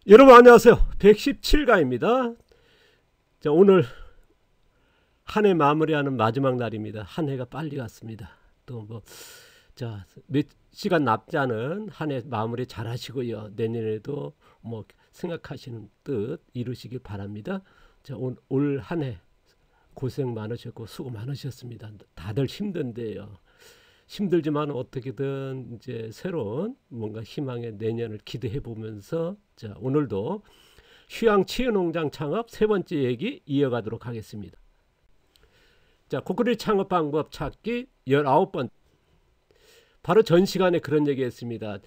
여러분 안녕하세요. 117가입니다. 자, 오늘 한 해 마무리하는 마지막 날입니다. 한 해가 빨리 갔습니다. 또 몇 시간 남지 않은 한 해 마무리 잘 하시고요. 내년에도 생각하시는 뜻 이루시길 바랍니다. 자, 올 한 해 고생 많으셨고 수고 많으셨습니다. 다들 힘든데요. 힘들지만 어떻게든 이제 새로운 뭔가 희망의 내년을 기대해 보면서 자, 오늘도 휴양 치유농장 창업 세 번째 얘기 이어가도록 하겠습니다. 자, 코코릿 창업 방법 찾기 19번. 바로 전 시간에 그런 얘기 했습니다.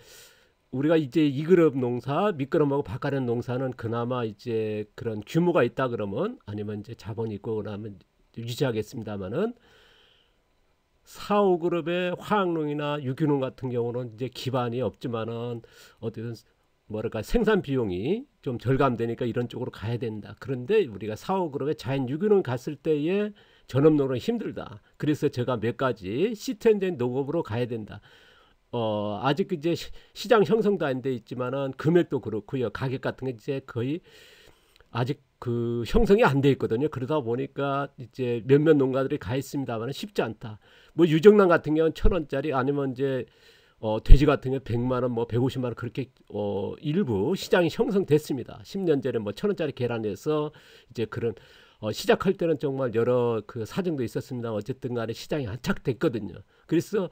우리가 이제 2그룹 농사, 밑그룹하고 바깥의 농사는 그나마 이제 그런 규모가 있다 그러면 아니면 이제 자본이 있고 그러면 유지하겠습니다만은 4, 5그룹의 화학농이나 유기농 같은 경우는 이제 기반이 없지만은 어쨌든 뭐랄까 생산 비용이 좀 절감되니까 이런 쪽으로 가야 된다. 그런데 우리가 4, 5그룹의 자연 유기농 갔을 때의 전업농은 힘들다. 그래서 제가 몇 가지 시스템된 농업으로 가야 된다. 아직 이제 시장 형성도 안 돼 있지만은 금액도 그렇고요. 가격 같은 게 이제 거의 아직 그 형성이 안 돼 있거든요. 그러다 보니까 이제 몇몇 농가들이 가 있습니다만 쉽지 않다. 뭐 유정란 같은 경우는 1,000원짜리 아니면 이제 돼지 같은 경우 100만 원, 뭐 150만 원 그렇게 일부 시장이 형성됐습니다. 10년 전에 뭐 1,000원짜리 계란에서 이제 그런 시작할 때는 정말 여러 그 사정도 있었습니다. 어쨌든 간에 시장이 안착됐거든요. 그래서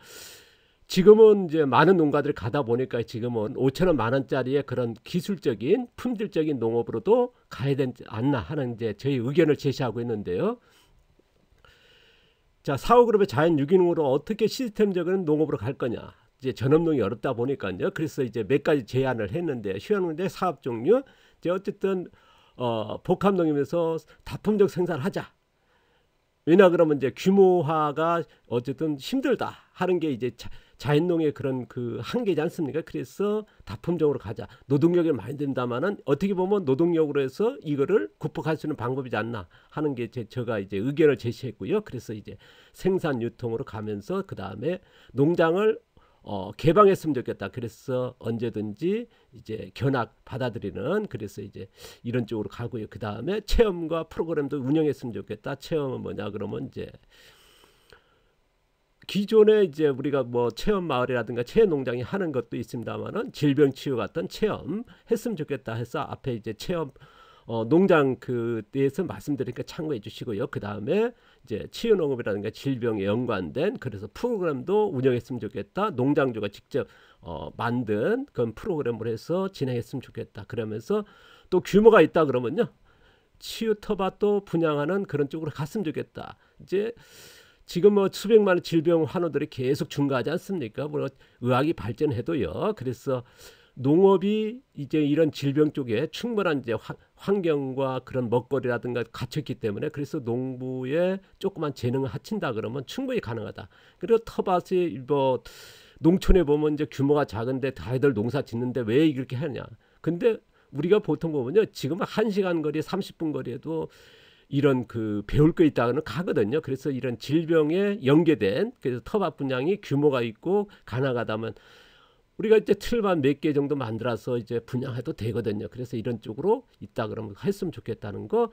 지금은 이제 많은 농가들이 가다 보니까 지금은 5천원 만원짜리의 그런 기술적인 품질적인 농업으로도 가야 되지 않나 하는 이제 저희 의견을 제시하고 있는데요. 자, 4, 5그룹의 자연 유기농으로 어떻게 시스템적인 농업으로 갈 거냐. 이제 전업농이 어렵다 보니까요. 그래서 이제 몇 가지 제안을 했는데 휴양농대 사업 종류 이제 어쨌든 복합농임에서 다품적 생산하자. 왜냐 그러면 이제 규모화가 어쨌든 힘들다 하는 게 이제 자연농의 그런 그 한계지 않습니까? 그래서 다품종으로 가자. 노동력이 많이 든다마는 어떻게 보면 노동력으로 해서 이거를 극복할 수 있는 방법이지 않나 하는 게 제가 이제 의견을 제시했고요. 그래서 이제 생산 유통으로 가면서 그 다음에 농장을 개방했으면 좋겠다. 그래서 언제든지 이제 견학 받아들이는 그래서 이제 이런 쪽으로 가고요. 그 다음에 체험과 프로그램도 운영했으면 좋겠다. 체험은 뭐냐 그러면 이제 기존에 이제 우리가 뭐 체험 마을이라든가 체험 농장이 하는 것도 있습니다만은 질병 치유 같은 체험 했으면 좋겠다 해서 앞에 이제 체험 농장 그 대해서 말씀드리니까 참고해 주시고요. 그 다음에 이제 치유 농업이라든가 질병에 연관된 그래서 프로그램도 운영했으면 좋겠다. 농장주가 직접 만든 그런 프로그램을 해서 진행했으면 좋겠다. 그러면서 또 규모가 있다 그러면요. 치유 터밭도 분양하는 그런 쪽으로 갔으면 좋겠다. 이제 지금 뭐 수백만 원 질병 환우들이 계속 증가하지 않습니까? 뭐 의학이 발전해도요. 그래서 농업이 이제 이런 질병 쪽에 충분한 이제 환경과 그런 먹거리라든가 갖췄기 때문에 그래서 농부의 조그만 재능을 합친다 그러면 충분히 가능하다. 그리고 터밭이 뭐 농촌에 보면 이제 규모가 작은데 다들 농사 짓는데 왜 이렇게 하냐? 근데 우리가 보통 보면요. 지금 1시간 거리, 30분 거리에도 이런 그 배울 거 있다는 가거든요. 그래서 이런 질병에 연계된 그래서 터밭 분양이 규모가 있고 가능하다면 우리가 이제 틀만 몇 개 정도 만들어서 이제 분양해도 되거든요. 그래서 이런 쪽으로 있다 그러면 했으면 좋겠다는 거.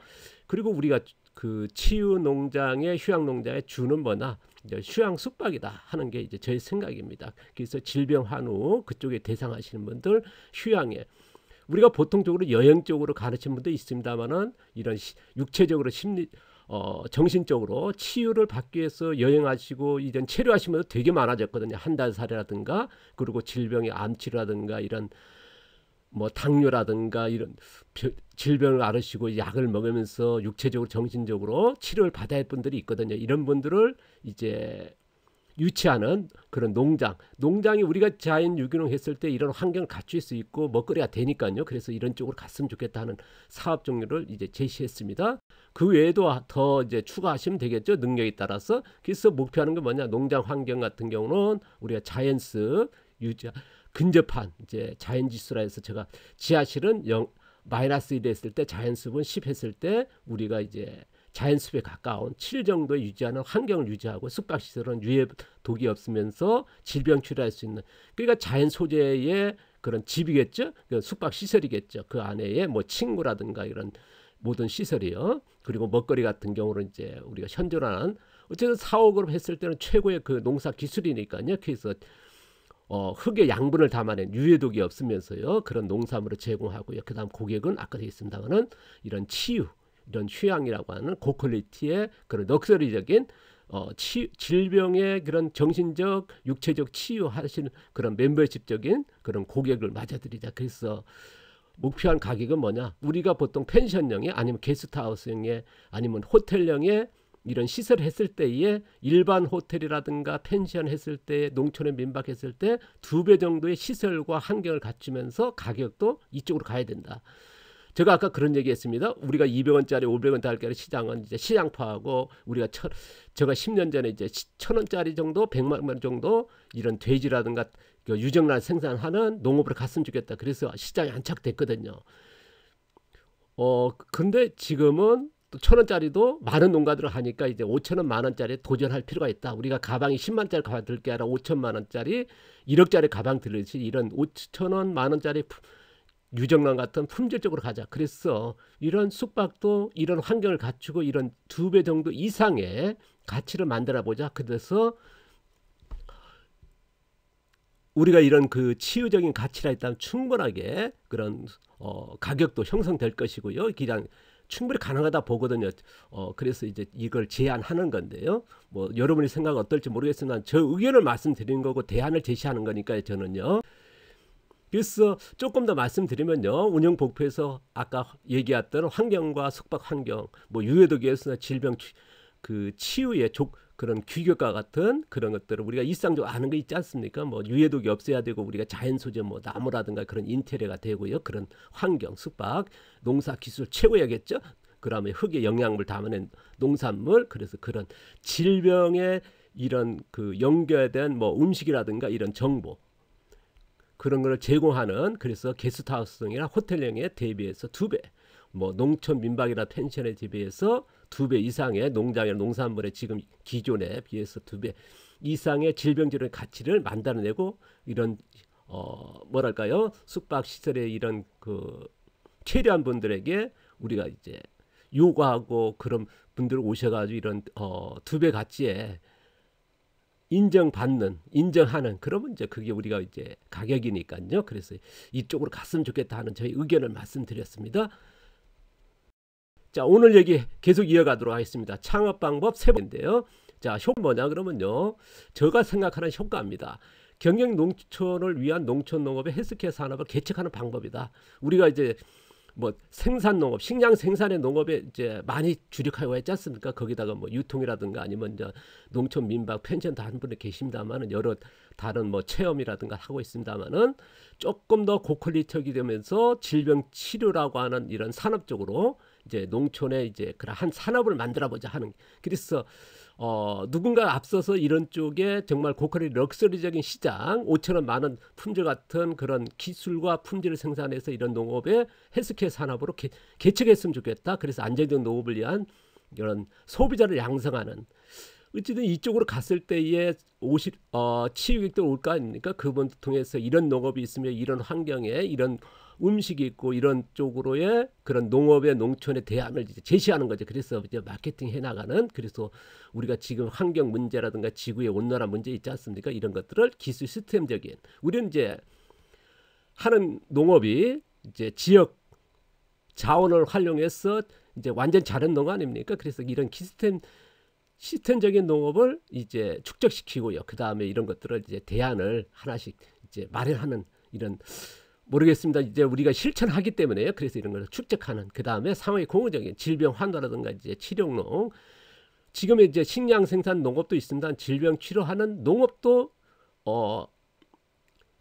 그리고 우리가 그 치유 농장의 휴양 농장의 주는 뭐나 이제 휴양 숙박이다 하는 게 이제 저희 생각입니다. 그래서 질병 환우 그쪽에 대상하시는 분들 휴양에 우리가 보통적으로 여행 쪽으로 가르치는 분도 있습니다만은 이런 육체적으로 정신적으로 치유를 받기 위해서 여행하시고 이런 체류하시는 분도 되게 많아졌거든요. 한 달 살이라든가 그리고 질병의 암치료라든가 이런 뭐 당뇨라든가 이런 질병을 앓으시고 약을 먹으면서 육체적으로 정신적으로 치료를 받아야 할 분들이 있거든요. 이런 분들을 이제 유치하는 그런 농장이 우리가 자연 유기농 했을 때 이런 환경을 갖출 수 있고 먹거리가 되니까요. 그래서 이런 쪽으로 갔으면 좋겠다 하는 사업 종류를 이제 제시했습니다. 그 외에도 더 이제 추가하시면 되겠죠. 능력에 따라서. 그래서 목표하는 게 뭐냐? 농장 환경 같은 경우는 우리가 자연습 유지 근접한 이제 자연 지수라 해서 제가 지하실은 -1 했을 때 자연습은 10 했을 때 우리가 이제 자연숲에 가까운 7 정도에 유지하는 환경을 유지하고 숙박시설은 유해 독이 없으면서 질병 치료할 수 있는 그러니까 자연 소재의 그런 집이겠죠. 그 숙박 시설이겠죠. 그 안에의 뭐 친구라든가 이런 모든 시설이요. 그리고 먹거리 같은 경우는 이제 우리가 현존하는 어쨌든 사옥으로 했을 때는 최고의 그 농사 기술이니까요. 그래서 흙의 양분을 담아낸 유해독이 없으면서요. 그런 농산물을 제공하고요. 그다음 고객은 아까 되어 있습니다만은 이런 치유, 이런 휴양이라고 하는 고퀄리티의 그런 럭셔리적인 질병의 그런 정신적, 육체적 치유하시는 그런 멤버십적인 그런 고객을 맞아들이자. 그래서 목표한 가격은 뭐냐? 우리가 보통 펜션형의 아니면 게스트하우스형의 아니면 호텔형의 이런 시설 했을 때에 일반 호텔이라든가 펜션 했을 때 농촌에 민박했을 때 2배 정도의 시설과 환경을 갖추면서 가격도 이쪽으로 가야 된다. 제가 아까 그런 얘기했습니다. 우리가 200원짜리 500원짜리 시장은 이제 시장파하고 우리가 제가 10년 전에 이제 1,000원짜리 정도 100만 원 정도 이런 돼지라든가 유정란 생산하는 농업으로 갔으면 좋겠다. 그래서 시장이 안착됐거든요. 근데 지금은 또 1,000원짜리도 많은 농가들을 하니까 이제 5,000원 만원짜리 도전할 필요가 있다. 우리가 가방이 10만짜리 가방 들 게 아니라 5천만 원짜리 1억짜리 가방 들듯이 이런 5,000원 만원짜리 유정란 같은 품질적으로 가자. 그래서 이런 숙박도 이런 환경을 갖추고 이런 2배 정도 이상의 가치를 만들어 보자. 그래서 우리가 이런 그 치유적인 가치라 있다면 충분하게 그런 가격도 형성될 것이고요. 그냥 충분히 가능하다 보거든요. 그래서 이제 이걸 제안하는 건데요. 뭐 여러분이 생각 어떨지 모르겠지만 저 의견을 말씀드리는 거고 대안을 제시하는 거니까요. 저는요. 그래서 조금 더 말씀드리면요. 운영 목표에서 아까 얘기했던 환경과 숙박 환경, 뭐 유해독에서나 질병 그 치유의 그런 규격과 같은 그런 것들을 우리가 일상적으로 아는 거 있지 않습니까? 뭐 유해독이 없어야 되고 우리가 자연 소재 뭐 나무라든가 그런 인테리어가 되고요. 그런 환경, 숙박, 농사 기술 최고야겠죠. 그다음에 흙의 영양물 담아낸 농산물, 그래서 그런 질병의 이런 그 연결된 뭐 음식이라든가 이런 정보 그런 거를 제공하는, 그래서 게스트하우스형이나 호텔형에 대비해서 2배, 뭐 농촌 민박이나 펜션에 대비해서 2배 이상의 농장의 농산물의 지금 기존에 비해서 2배 이상의 질병질의 가치를 만들어내고 이런 뭐랄까요, 숙박 시설의 이런 그 최대한 분들에게 우리가 이제 요구하고 그런 분들 오셔가지고 이런 2배 가치에 인정하는 그러면 이제 그게 우리가 이제 가격이니까요. 그래서 이쪽으로 갔으면 좋겠다 하는 저희 의견을 말씀드렸습니다. 자, 오늘 얘기 계속 이어가도록 하겠습니다. 창업 방법 3번인데요. 자, 효과 뭐냐 그러면요. 제가 생각하는 효과입니다. 경영 농촌을 위한 농촌 농업의 헬스케어 산업을 개척하는 방법이다. 우리가 이제 뭐 생산 농업, 식량 생산의 농업에 이제 많이 주력하고 있지 않습니까? 거기다가 뭐 유통이라든가 아니면 이제 농촌 민박 펜션 다 한 분이 계십니다만은 여러 다른 뭐 체험이라든가 하고 있습니다만은 조금 더 고퀄리티하게 되면서 질병 치료라고 하는 이런 산업적으로 이제 농촌에 이제 그런 한 산업을 만들어 보자 하는. 그래서 누군가 앞서서 이런 쪽에 정말 고퀄리티 럭셔리적인 시장 5천원 만원 품질 같은 그런 기술과 품질을 생산해서 이런 농업의 헬스케어 산업으로 개척했으면 좋겠다. 그래서 안정적 농업을 위한 이런 소비자를 양성하는, 어쨌든 이쪽으로 갔을 때에 치유객도 올 거 아닙니까? 그분 통해서 이런 농업이 있으면 이런 환경에 이런 음식이 있고 이런 쪽으로의 그런 농업의 농촌의 대안을 이제 제시하는 거죠. 그래서 이제 마케팅 해나가는, 그래서 우리가 지금 환경 문제라든가 지구의 온난화 문제 있지 않습니까? 이런 것들을 기술 시스템적인, 우리는 이제 하는 농업이 이제 지역 자원을 활용해서 이제 완전 다른 농업 아닙니까? 그래서 이런 시스템적인 농업을 이제 축적시키고요. 그 다음에 이런 것들을 이제 대안을 하나씩 이제 마련하는, 이런 모르겠습니다. 이제 우리가 실천하기 때문에요. 그래서 이런 걸 축적하는, 그 다음에 상황이 공허적인 질병 환도라든가 이제 치료농, 지금의 이제 식량 생산 농업도 있습니다. 질병 치료하는 농업도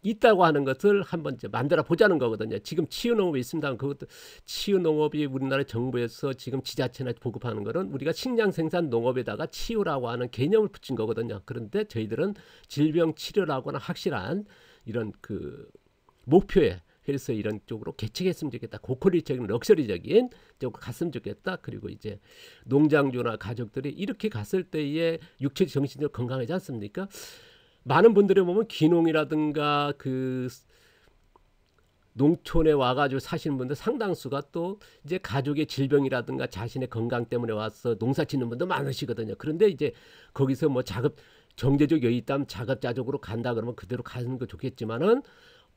있다고 하는 것을 한번 이제 만들어 보자는 거거든요. 지금 치유 농업이 있습니다. 그것도 치유 농업이 우리나라 정부에서 지금 지자체나 보급하는 거는 우리가 식량 생산 농업에다가 치유라고 하는 개념을 붙인 거거든요. 그런데 저희들은 질병 치료라고 하는 확실한 이런 그 목표에, 그래서 이런 쪽으로 개척했으면 좋겠다. 고퀄리티적인 럭셔리적인 쪽으로 갔으면 좋겠다. 그리고 이제 농장주나 가족들이 이렇게 갔을 때에 육체 정신적으로 건강하지 않습니까? 많은 분들이 보면 귀농이라든가 그 농촌에 와가지고 사시는 분들 상당수가 또 이제 가족의 질병이라든가 자신의 건강 때문에 와서 농사 짓는 분도 많으시거든요. 그런데 이제 거기서 뭐 경제적 여유 있다면 자급자족으로 간다 그러면 그대로 가는 거 좋겠지만은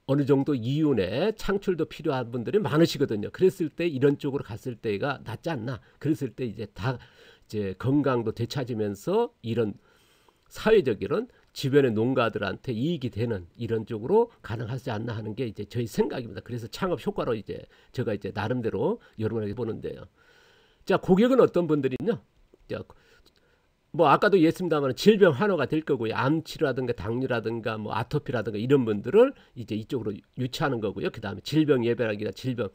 어느 정도 이윤의 창출도 필요한 분들이 많으시거든요. 그랬을 때 이런 쪽으로 갔을 때가 낫지 않나. 그랬을 때 이제 다 이제 건강도 되찾으면서 이런 사회적 이런 주변의 농가들한테 이익이 되는 이런 쪽으로 가능하지 않나 하는 게 이제 저희 생각입니다. 그래서 창업 효과로 이제 제가 이제 나름대로 여러분에게 보는데요. 자, 고객은 어떤 분들이냐? 자, 뭐 아까도 얘기했습니다만 질병 환호가 될 거고요. 암치료라든가 당뇨라든가 뭐 아토피라든가 이런 분들을 이제 이쪽으로 유치하는 거고요. 그다음에 질병 예방이나 질병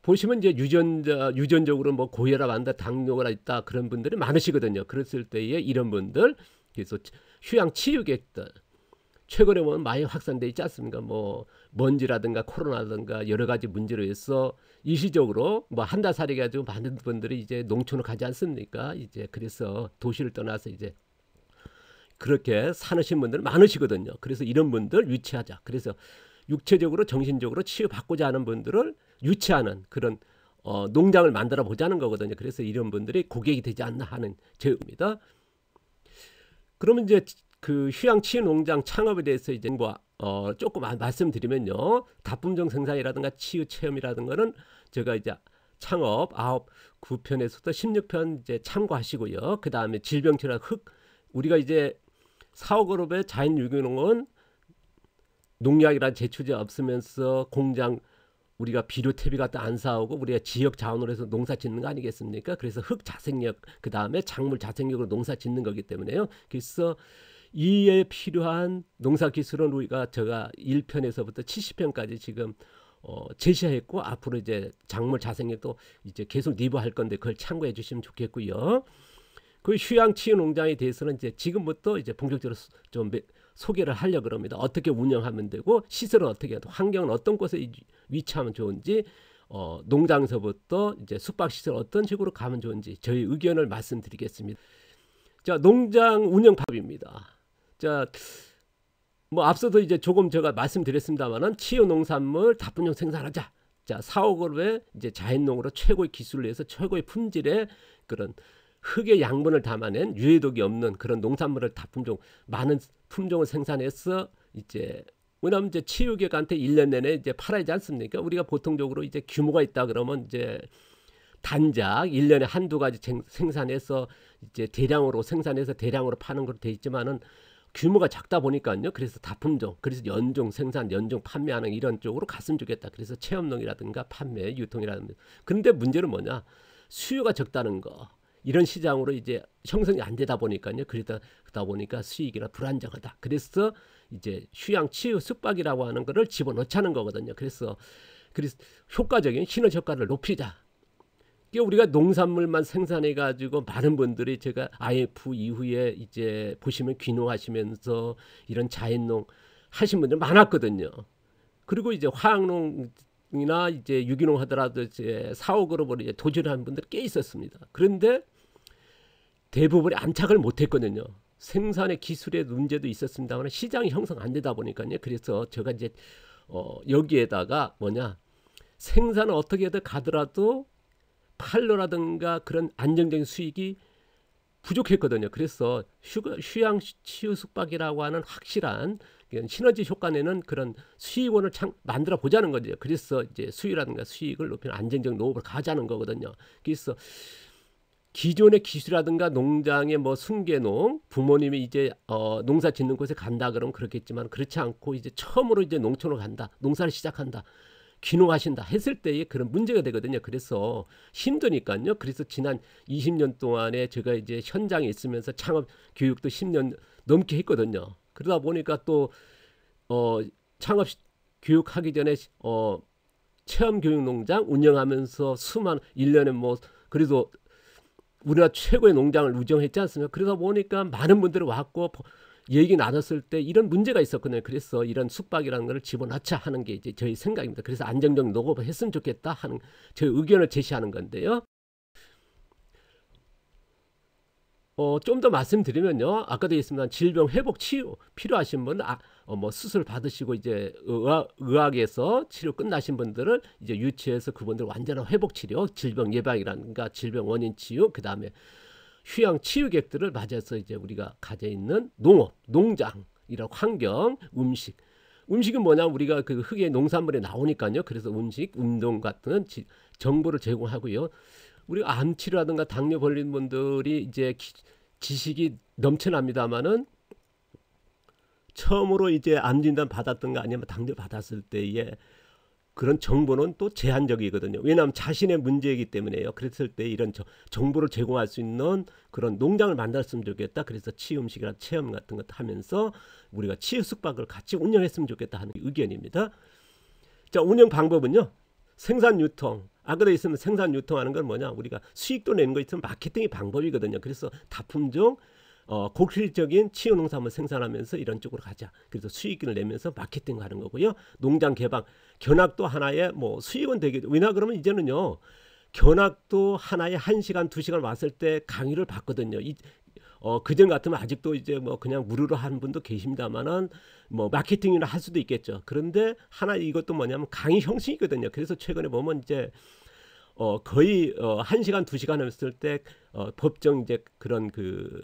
보시면 이제 유전적으로 뭐 고혈압 한다, 당뇨가 있다 그런 분들이 많으시거든요. 그랬을 때에 이런 분들 그래서 휴양 치유객들 최근에 보면 많이 확산돼 있지 않습니까? 뭐 먼지라든가 코로나라든가 여러 가지 문제로 해서 일시적으로 뭐 한 달 살이 가지고 많은 분들이 이제 농촌을 가지 않습니까? 이제 그래서 도시를 떠나서 이제 그렇게 사는 분들 많으시거든요. 그래서 이런 분들 유치하자. 그래서 육체적으로 정신적으로 치유받고자 하는 분들을 유치하는 그런 농장을 만들어 보자는 거거든요. 그래서 이런 분들이 고객이 되지 않나 하는 제 의미입니다. 그러면 이제 그 휴양치유 농장 창업에 대해서 이제 뭐 조금 말씀드리면요. 다품종 생산이라든가 치유 체험이라든가는 제가 이제 창업 9편에서부터 16편 이제 참고하시고요. 그 다음에 질병치료 우리가 이제 사업그룹의 자연 유기농은 농약이란 제초제 없으면서 공장 우리가 비료 퇴비 같은 안 사오고 우리가 지역 자원으로 해서 농사 짓는 거 아니겠습니까? 그래서 흙 자생력 그 다음에 작물 자생력으로 농사 짓는 거기 때문에요. 그래서 이에 필요한 농사 기술은 우리가 제가 1편에서부터 70편까지 지금 제시했고 앞으로 이제 작물 자생력도 이제 계속 리뷰할 건데 그걸 참고해 주시면 좋겠고요. 그 휴양치유 농장에 대해서는 이제 지금부터 이제 본격적으로 좀 소개를 하려고 합니다. 어떻게 운영하면 되고 시설은 어떻게 해야 되고 환경은 어떤 곳에 위치하면 좋은지 농장에서부터 이제 숙박시설 어떤 식으로 가면 좋은지 저희 의견을 말씀드리겠습니다. 자, 농장 운영법입니다. 자, 뭐 앞서도 이제 조금 제가 말씀드렸습니다만은 치유 농산물 다품종 생산하자. 자, 사업그룹의 이제 자연농으로 최고의 기술을 내서 최고의 품질의 그런 흙의 양분을 담아낸 유해독이 없는 그런 농산물을 다품종 많은 품종을 생산해서 이제 왜냐하면 이제 치유객한테 1년 내내 이제 팔아야 하지 않습니까? 우리가 보통적으로 이제 규모가 있다 그러면 이제 단작 1년에 한두 가지 생산해서 이제 대량으로 생산해서 대량으로 파는 걸로 돼 있지만은 규모가 작다 보니까요. 그래서 다품종, 그래서 연종 생산, 연종 판매하는 이런 쪽으로 갔으면 좋겠다. 그래서 체험농이라든가 판매, 유통이라든가. 그런데 문제는 뭐냐? 수요가 적다는 거. 이런 시장으로 이제 형성이 안 되다 보니까요. 그러다 보니까 수익이나 불안정하다. 그래서 이제 휴양 치유 숙박이라고 하는 거를 집어넣자는 거거든요. 그래서 효과적인 시너지 효과를 높이자. 우리가 농산물만 생산해 가지고 많은 분들이 제가 IF 이후에 이제 보시면 귀농하시면서 이런 자연농 하신 분들 많았거든요. 그리고 이제 화학농이나 이제 유기농 하더라도 이제 사업으로 이제 도전하는 분들이 꽤 있었습니다. 그런데 대부분이 안착을 못했거든요. 생산의 기술의 문제도 있었습니다만 시장이 형성 안 되다 보니까요. 그래서 제가 이제 여기에다가 생산을 어떻게든 가더라도 팔로라든가 그런 안정적인 수익이 부족했거든요. 그래서 휴양 치유 숙박이라고 하는 확실한 시너지 효과 내는 그런 수익원을 만들어 보자는 거죠. 그래서 이제 수익이라든가 수익을 높이는 안정적 농업을 가자는 거거든요. 그래서 기존의 기술이라든가 농장의 뭐 순계농 부모님이 이제 농사 짓는 곳에 간다 그러면 그렇겠지만 그렇지 않고 이제 처음으로 이제 농촌으로 간다, 농사를 시작한다. 귀농하신다 했을 때에 그런 문제가 되거든요. 그래서 힘드니까요. 그래서 지난 20년 동안에 제가 이제 현장에 있으면서 창업 교육도 10년 넘게 했거든요. 그러다 보니까 또 창업 교육하기 전에 체험 교육 농장 운영하면서 수많은 1년에 뭐 그래도 우리나라 최고의 농장을 운영했지 않습니까? 그러다 보니까 많은 분들이 왔고 얘기 나눴을 때 이런 문제가 있었거든요. 그래서 이런 숙박이라는 걸 집어넣자 하는 게 이제 저희 생각입니다. 그래서 안정적 농업을 했으면 좋겠다 하는 저희 의견을 제시하는 건데요. 좀 더 말씀드리면요. 아까도 얘기했습니다. 질병 회복 치유 필요하신 분 뭐 수술 받으시고 이제 의학에서 치료 끝나신 분들을 이제 유치해서 그분들 완전한 회복 치료, 질병 예방이라든가 질병 원인 치유, 그 다음에 휴양 치유객들을 맞아서 이제 우리가 가져 있는 농업, 농장 이런 환경, 음식은 뭐냐, 우리가 그 흙의 농산물이 나오니까요. 그래서 음식, 운동 같은 정보를 제공하고요. 우리가 암 치료라든가 당뇨 걸린 분들이 이제 지식이 넘쳐납니다만은 처음으로 이제 암 진단 받았던가 아니면 당뇨 받았을 때에 그런 정보는 또 제한적이거든요. 왜냐하면 자신의 문제이기 때문에요. 그랬을 때 이런 정보를 제공할 수 있는 그런 농장을 만들었으면 좋겠다. 그래서 치유 음식이나 체험 같은 것 하면서 우리가 치유 숙박을 같이 운영했으면 좋겠다 하는 의견입니다. 자, 운영 방법은요. 생산 유통. 아까도 있으면 생산 유통하는 건 뭐냐, 우리가 수익도 내는 거 있으면 마케팅이 방법이거든요. 그래서 다품종 고질적인 치유 농산물 생산하면서 이런 쪽으로 가자. 그래서 수익을 내면서 마케팅하는 거고요. 농장 개방, 견학도 하나의 뭐 수익은 되게, 왜냐 그러면 이제는요, 견학도 하나에 1시간 2시간 왔을 때 강의를 받거든요. 그전 같으면 아직도 이제 뭐 그냥 무료로 하는 분도 계십니다만은 뭐 마케팅이나 할 수도 있겠죠. 그런데 하나 이것도 뭐냐면 강의 형식이거든요. 그래서 최근에 보면 이제 거의 1시간 2시간 했을 때 법정 이제 그런 그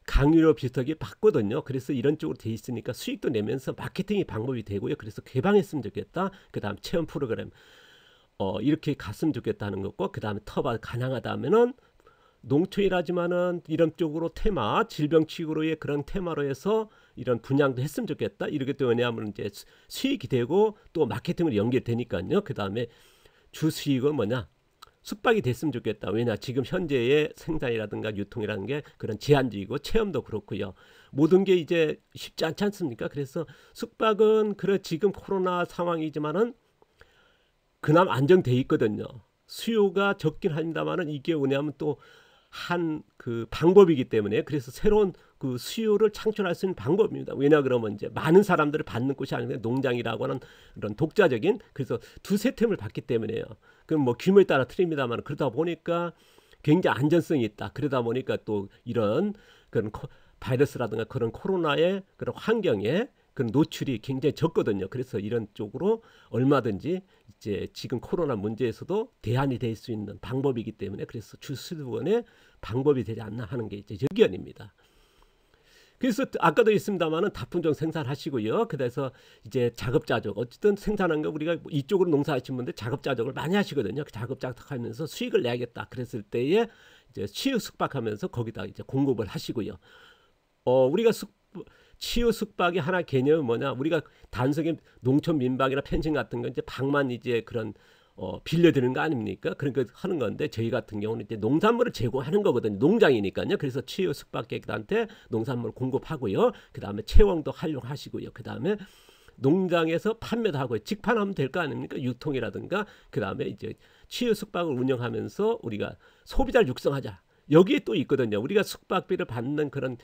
강의료 비슷하게 받거든요. 그래서 이런 쪽으로 돼 있으니까 수익도 내면서 마케팅이 방법이 되고요. 그래서 개방했으면 좋겠다. 그 다음 체험 프로그램 이렇게 갔으면 좋겠다는 거고, 그 다음에 터바 가능하다면은 농촌이라지만은 이런 쪽으로 테마, 질병치유로의 그런 테마로 해서 이런 분양도 했으면 좋겠다. 이렇게 또 왜냐하면 이제 수익이 되고 또 마케팅으로 연결되니까요. 그 다음에 주 수익은 뭐냐? 숙박이 됐으면 좋겠다. 왜냐, 지금 현재의 생산이라든가 유통이라는 게 그런 제한적이고 체험도 그렇고요. 모든 게 이제 쉽지 않지 않습니까? 그래서 숙박은 그래 지금 코로나 상황이지만은 그나마 안정돼 있거든요. 수요가 적긴 합니다만은 이게 뭐냐면 또 한 그 방법이기 때문에, 그래서 새로운 그 수요를 창출할 수 있는 방법입니다. 왜냐 그러면 이제 많은 사람들을 받는 곳이 아닌데 농장이라고 하는 그런 독자적인, 그래서 두세 템을 받기 때문에요. 그럼 뭐 규모에 따라 틀립니다만 그러다 보니까 굉장히 안전성이 있다. 그러다 보니까 또 이런 그런 바이러스라든가 그런 코로나의 그런 환경에 그런 노출이 굉장히 적거든요. 그래서 이런 쪽으로 얼마든지 이제 지금 코로나 문제에서도 대안이 될 수 있는 방법이기 때문에, 그래서 주수원의 방법이 되지 않나 하는 게 이제 의견입니다. 그래서 아까도 있습니다만은 다품종 생산하시고요. 그래서 이제 작업자족, 어쨌든 생산한 거 우리가 이쪽으로 농사하시는 분들 작업자족을 많이 하시거든요. 그 작업자족하면서 수익을 내야겠다. 그랬을 때에 이제 치유 숙박하면서 거기다 이제 공급을 하시고요. 우리가 치유 숙박의 하나 개념은 뭐냐? 우리가 단순히 농촌 민박이나 펜션 같은 건 이제 방만 이제 그런 빌려드는 거 아닙니까? 그러니까 하는 건데, 저희 같은 경우는 이제 농산물을 제공하는 거거든요. 농장이니까요. 그래서 치유 숙박객들한테 농산물 공급하고요. 그 다음에 채용도 활용하시고요. 그 다음에 농장에서 판매도 하고요. 직판하면 될 거 아닙니까? 유통이라든가. 그 다음에 이제 치유 숙박을 운영하면서 우리가 소비자를 육성하자. 여기에 또 있거든요. 우리가 숙박비를 받는 그런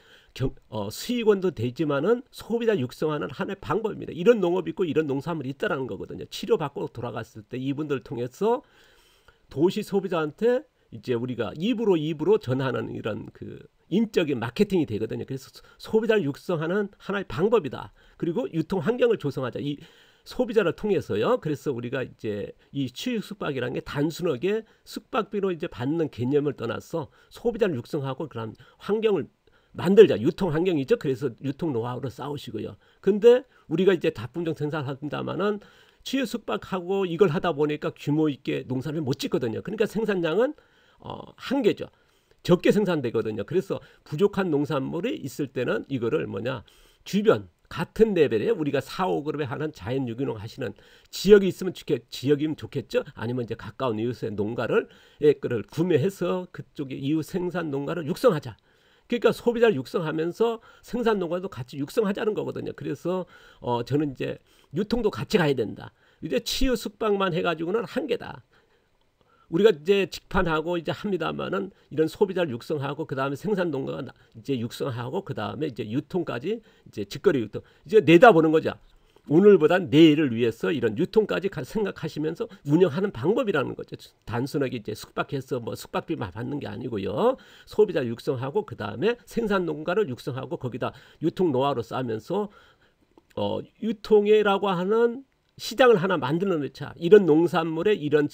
수익원도 되지만은 소비자 육성하는 하나의 방법입니다. 이런 농업이 있고 이런 농산물이 있다라는 거거든요. 치료받고 돌아갔을 때 이분들 통해서 도시 소비자한테 이제 우리가 입으로 전하는 이런 그 인적인 마케팅이 되거든요. 그래서 소비자를 육성하는 하나의 방법이다. 그리고 유통 환경을 조성하자. 이 소비자를 통해서요. 그래서 우리가 이제 이 치유 숙박이라는 게 단순하게 숙박비로 이제 받는 개념을 떠나서 소비자를 육성하고 그런 환경을 만들자. 유통 환경이죠. 그래서 유통 노하우로 싸우시고요. 근데 우리가 이제 다품종 생산한다마는 치유 숙박하고 이걸 하다 보니까 규모 있게 농사를 못 짓거든요. 그러니까 생산량은 한계죠. 적게 생산되거든요. 그래서 부족한 농산물이 있을 때는 이거를 뭐냐, 주변 같은 레벨에 우리가 4, 5그룹에 하는 자연 유기농 하시는 지역이 있으면 지역이면 좋겠죠. 아니면 이제 가까운 이웃의 농가를 구매해서 그쪽에 이웃 생산 농가를 육성하자. 그러니까 소비자를 육성하면서 생산 농가도 같이 육성하자는 거거든요. 그래서 저는 이제 유통도 같이 가야 된다. 이제 치유 숙박만 해가지고는 한계다. 우리가 이제 직판하고 이제 합니다만은 이런 소비자를 육성하고 그 다음에 생산 농가가 이제 육성하고 그 다음에 이제 유통까지 이제 직거래 유통 이제 내다보는 거죠. 오늘보다 내일을 위해서 이런 유통까지 생각하시면서 운영하는 방법이라는 거죠. 단순하게 이제 숙박해서 뭐 숙박비만 받는 게 아니고요. 소비자 육성하고 그 다음에 생산 농가를 육성하고 거기다 유통 노하우를 쌓으면서 유통이라고 하는 시장을 하나 만들어 놓자. 이런 농산물의 이런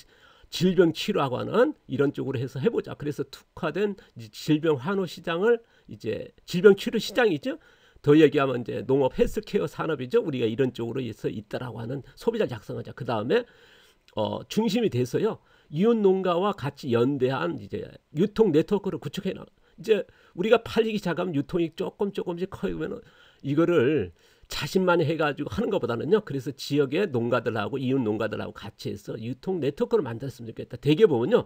질병 치료하고 하는 이런 쪽으로 해서 해보자. 그래서 특화된 질병 환호 시장을 이제 질병 치료 시장이죠. 더 얘기하면 이제 농업 헬스케어 산업이죠. 우리가 이런 쪽으로 해서 있다라고 하는 소비자 작성하자. 그 다음에 중심이 돼서요. 이웃 농가와 같이 연대한 이제 유통 네트워크를 구축해 놔. 이제 우리가 팔리기 시작하면 유통이 조금씩 커지면 이거를 자신만이 해가지고 하는 것보다는요. 그래서 지역의 농가들하고 이웃 농가들하고 같이 해서 유통 네트워크를 만들었으면 좋겠다. 대개 보면요.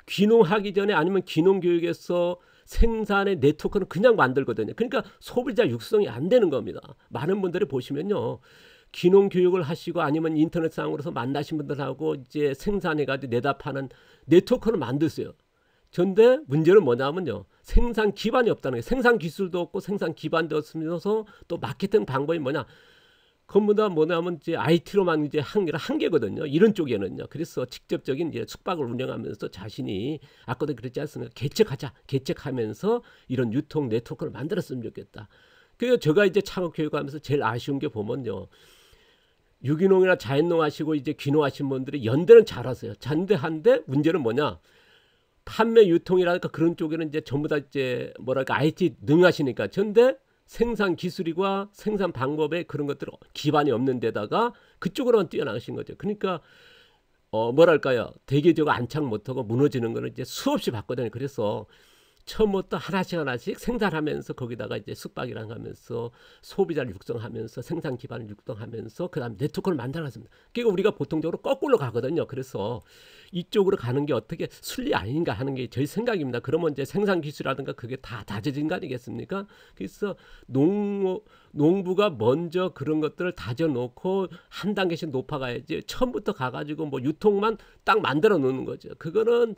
귀농하기 전에 아니면 귀농교육에서 생산의 네트워크는 그냥 만들거든요. 그러니까 소비자 육성이 안 되는 겁니다. 많은 분들이 보시면요. 귀농교육을 하시고 아니면 인터넷상으로서 만나신 분들하고 이제 생산해가지고 내다 파는 네트워크를 만드세요. 그런데 문제는 뭐냐면요. 생산 기반이 없다는 게 생산 기술도 없고 생산 기반도 없으면서 또 마케팅 방법이 뭐냐. 그것보다 뭐냐면 이제 IT로만 이제 한계거든요. 이런 쪽에는요. 그래서 직접적인 이제 숙박을 운영하면서 자신이 아까도 그랬지 않습니까? 개척하면서 이런 유통 네트워크를 만들었으면 좋겠다. 그래서 제가 이제 창업 교육하면서 제일 아쉬운 게 보면요. 유기농이나 자연농 하시고 이제 귀농하신 분들이 연대는 잘하세요. 한데 문제는 뭐냐? 판매 유통이라든가 그런 쪽에는 이제 전부 다 이제 뭐랄까 IT 능하시니까. 근데 생산 기술과 생산 방법에 그런 것들은 기반이 없는 데다가 그쪽으로만 뛰어나가신 거죠. 그러니까 뭐랄까요? 대개적으로 안착 못하고 무너지는 거는 이제 수없이 봤거든요. 그래서 처음부터 하나씩 생산하면서 거기다가 이제 숙박이랑 하면서 소비자를 육성하면서 생산 기반을 육성하면서 그다음 네트워크를 만들어놨습니다. 그러니까 우리가 보통적으로 거꾸로 가거든요. 그래서 이쪽으로 가는 게 어떻게 순리 아닌가 하는 게 저희 생각입니다. 그러면 이제 생산 기술이라든가 그게 다 다져진 거 아니겠습니까? 그래서 농부가 먼저 그런 것들을 다져놓고 한 단계씩 높아가야지 처음부터 가가지고 뭐 유통만 딱 만들어 놓는 거죠. 그거는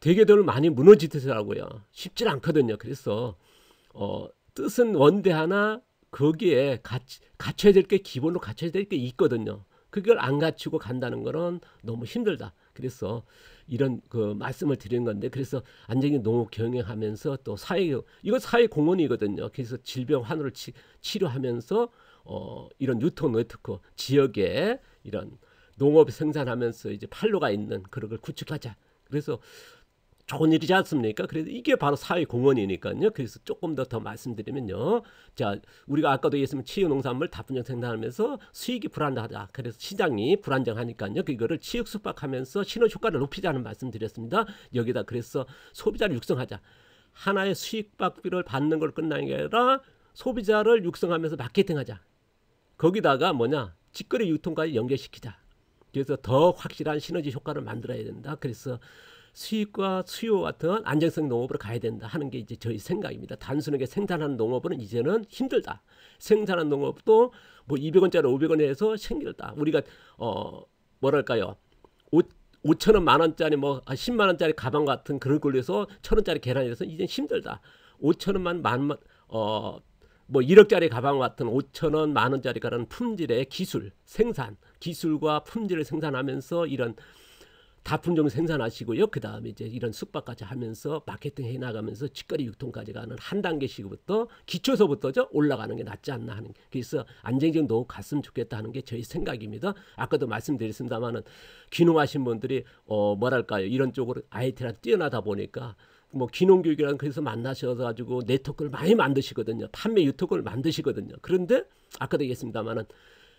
대개들 많이 무너지더라고요. 쉽지 않거든요. 그래서 뜻은 원대하나 거기에 갖춰야 될 게 기본으로 갖춰야 될 게 있거든요. 그걸 안 갖추고 간다는 거는 너무 힘들다. 그래서 이런 그 말씀을 드리는 건데, 그래서 안정기 농업 경영하면서 또 이거 사회 공헌이거든요. 그래서 질병 환우를 치료하면서 이런 유통 네트워크 지역에 이런 농업 생산하면서 이제 판로가 있는 그런 걸 구축하자. 그래서 좋은 일이지 않습니까? 그래서 이게 바로 사회 공헌이니까요. 그래서 조금 더 말씀드리면요. 자, 우리가 아까도 얘기했으면 치유 농산물 다분정 생산하면서 수익이 불안하다. 그래서 시장이 불안정하니까요. 이거를 치유 숙박하면서 시너지 효과를 높이자는 말씀드렸습니다. 여기다 그래서 소비자를 육성하자. 하나의 수익박비를 받는 걸 끝나는 게 아니라 소비자를 육성하면서 마케팅하자. 거기다가 뭐냐? 직거래 유통까지 연결시키자. 그래서 더 확실한 시너지 효과를 만들어야 된다. 그래서 수익과 수요 같은 안정성 농업으로 가야 된다 하는 게 이제 저희 생각입니다. 단순하게 생산하는 농업은 이제는 힘들다. 생산하는 농업도 뭐 200원짜리 500원에 해서 힘들다. 우리가 뭐랄까요? 5천원 만원짜리 뭐 10만원짜리 가방 같은 그런 걸로 해서 1,000원짜리 계란이라서 이제 힘들다. 5천원만 뭐 1억짜리 가방 같은 5천원 만원짜리 가라는 품질의 기술과 품질을 생산하면서 이런 다품종 생산하시고요. 그 다음에 이제 이런 숙박까지 하면서 마케팅 해나가면서 직거래 유통까지 가는 한 단계씩부터 기초서부터죠 올라가는 게 낫지 않나 하는. 그래서 안정적인 농업 갔으면 좋겠다 하는 게 저희 생각입니다. 아까도 말씀드렸습니다만은 귀농하신 분들이 뭐랄까요 이런 쪽으로 IT랑 뛰어나다 보니까 뭐 귀농교육이랑 그래서 만나셔서 가지고 네트워크를 많이 만드시거든요. 판매 유통을 만드시거든요. 그런데 아까도 얘기했습니다만은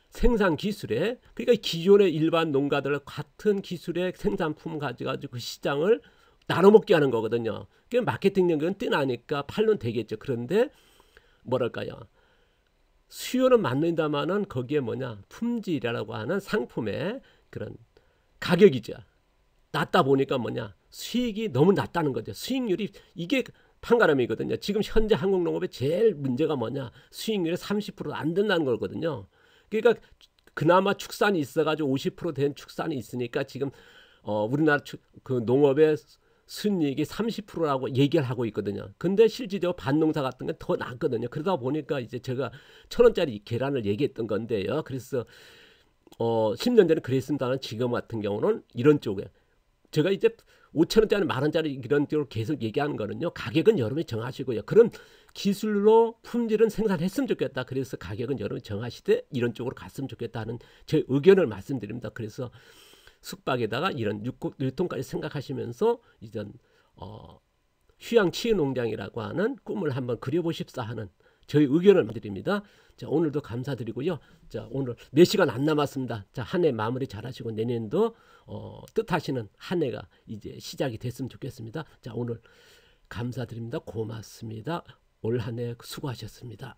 생산 기술에 그러니까 기존의 일반 농가들 같은 기술의 생산품 가져가지고 그 시장을 나눠먹게 하는 거거든요. 그 마케팅 연결은 뛰나니까 팔면 되겠죠. 그런데 뭐랄까요? 수요는 맞는다마는 거기에 뭐냐 품질이라고 하는 상품의 그런 가격이죠. 낮다 보니까 뭐냐 수익이 너무 낮다는 거죠. 수익률이 이게 판가름이거든요. 지금 현재 한국 농업의 제일 문제가 뭐냐 수익률이 30% 안 된다는 거거든요. 그러니까 그나마 축산이 있어가지고 50% 된 축산이 있으니까 지금 우리나라 그 농업의 순이익이 30%라고 얘기를 하고 있거든요. 근데 실질적으로 반농사 같은 건 더 낮거든요. 그러다 보니까 이제 제가 1,000원짜리 계란을 얘기했던 건데요. 그래서 10년 전에 그랬습니다만 지금 같은 경우는 이런 쪽에 제가 이제 5,000원짜리 10,000원짜리 이런 쪽으로 계속 얘기하는 거는요. 가격은 여러분이 정하시고요. 그런 기술로 품질은 생산했으면 좋겠다. 그래서 가격은 여러분이 정하시되 이런 쪽으로 갔으면 좋겠다는 제 의견을 말씀드립니다. 그래서 숙박에다가 이런 유통까지 생각하시면서 이전 휴양치유농장이라고 하는 꿈을 한번 그려보십사 하는 저희 의견을 드립니다. 자, 오늘도 감사드리고요. 자, 오늘 몇 시간 안 남았습니다. 자, 한 해 마무리 잘하시고 내년도 뜻하시는 한 해가 이제 시작이 됐으면 좋겠습니다. 자, 오늘 감사드립니다. 고맙습니다. 올 한 해 수고하셨습니다.